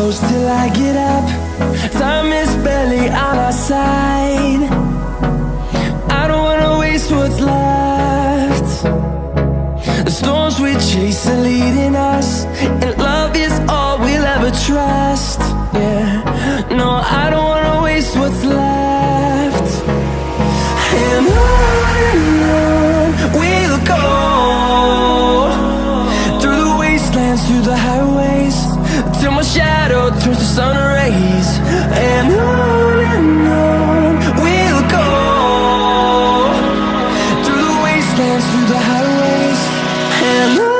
close till I get up. Time is barely on our side. I don't wanna waste what's left. The storms we chase are leading us, and love is all we'll ever trust. Yeah, no, I don't wanna waste what's left. And on we'll go, through the wastelands, through the highways, till my shadow turns to sun rays. And on we'll go, through the wastelands, through the highways, and on.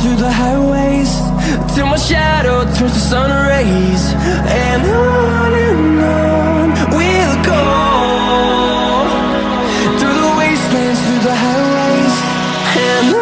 Through the highways, till my shadow turns to sun rays. And on we'll go, through the wastelands, through the highways, and on.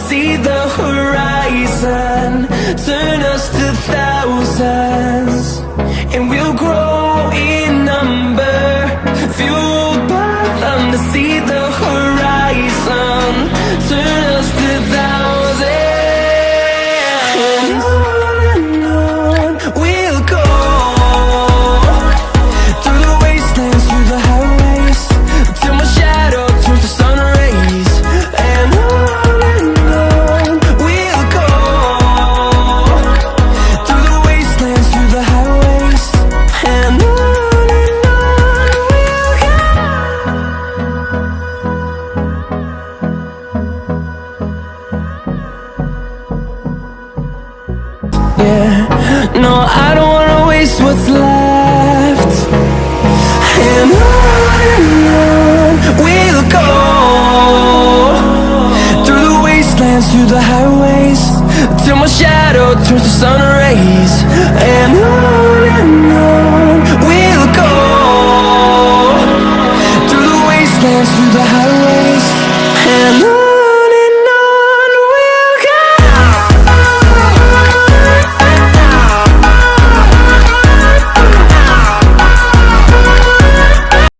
See the horizon turn us to thousands, and we'll grow in number, fueled by them. To see the horizon turn us to thousands, and on we'll go, through the wastelands, through the highways, till my shadow turns to sun rays. And on no, I don't wanna waste what's left. And on we'll go, through the wastelands, through the highways, till my shadow turns to sun rays. And on we'll go, through the wastelands, through the highways.